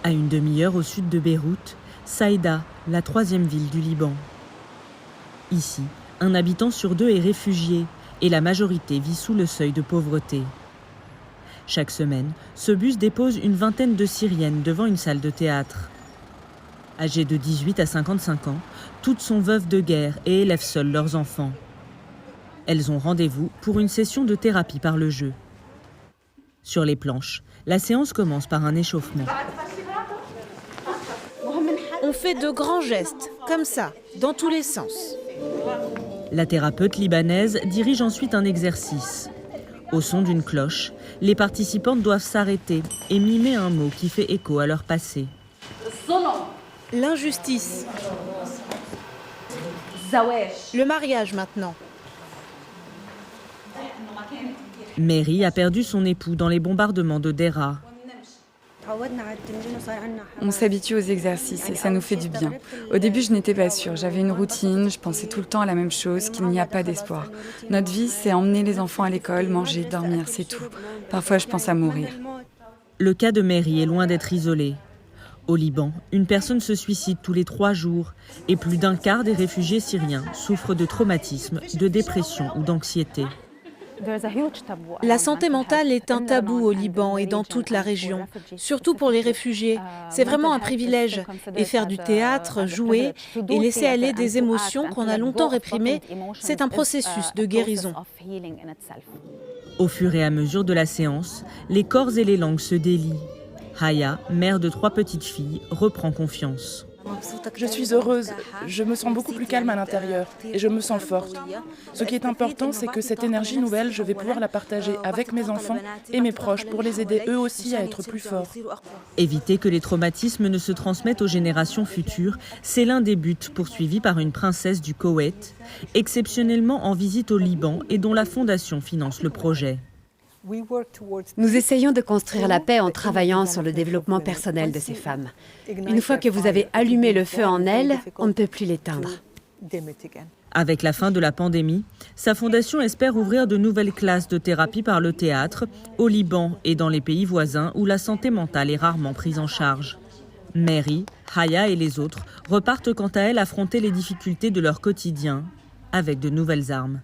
À une demi-heure au sud de Beyrouth, Saïda, la troisième ville du Liban. Ici, un habitant sur deux est réfugié et la majorité vit sous le seuil de pauvreté. Chaque semaine, ce bus dépose une vingtaine de Syriennes devant une salle de théâtre. Âgées de 18 à 55 ans, toutes sont veuves de guerre et élèvent seules leurs enfants. Elles ont rendez-vous pour une session de thérapie par le jeu. Sur les planches, la séance commence par un échauffement. On fait de grands gestes, comme ça, dans tous les sens. La thérapeute libanaise dirige ensuite un exercice. Au son d'une cloche, les participantes doivent s'arrêter et mimer un mot qui fait écho à leur passé. L'injustice. Le mariage maintenant. Mary a perdu son époux dans les bombardements de Deraa. On s'habitue aux exercices et ça nous fait du bien. Au début, je n'étais pas sûre. J'avais une routine, je pensais tout le temps à la même chose, qu'il n'y a pas d'espoir. Notre vie, c'est emmener les enfants à l'école, manger, dormir, c'est tout. Parfois, je pense à mourir. Le cas de Mary est loin d'être isolé. Au Liban, une personne se suicide tous les 3 jours et plus d'un quart des réfugiés syriens souffrent de traumatisme, de dépression ou d'anxiété. La santé mentale est un tabou au Liban et dans toute la région, surtout pour les réfugiés. C'est vraiment un privilège. Et faire du théâtre, jouer et laisser aller des émotions qu'on a longtemps réprimées, c'est un processus de guérison. Au fur et à mesure de la séance, les corps et les langues se délient. Haya, mère de 3 petites filles, reprend confiance. Je suis heureuse, je me sens beaucoup plus calme à l'intérieur et je me sens forte. Ce qui est important, c'est que cette énergie nouvelle, je vais pouvoir la partager avec mes enfants et mes proches pour les aider eux aussi à être plus forts. Éviter que les traumatismes ne se transmettent aux générations futures, c'est l'un des buts poursuivis par une princesse du Koweït, exceptionnellement en visite au Liban et dont la fondation finance le projet. Nous essayons de construire la paix en travaillant sur le développement personnel de ces femmes. Une fois que vous avez allumé le feu en elles, on ne peut plus l'éteindre. Avec la fin de la pandémie, sa fondation espère ouvrir de nouvelles classes de thérapie par le théâtre, au Liban et dans les pays voisins où la santé mentale est rarement prise en charge. Mary, Haya et les autres repartent quant à elles affronter les difficultés de leur quotidien avec de nouvelles armes.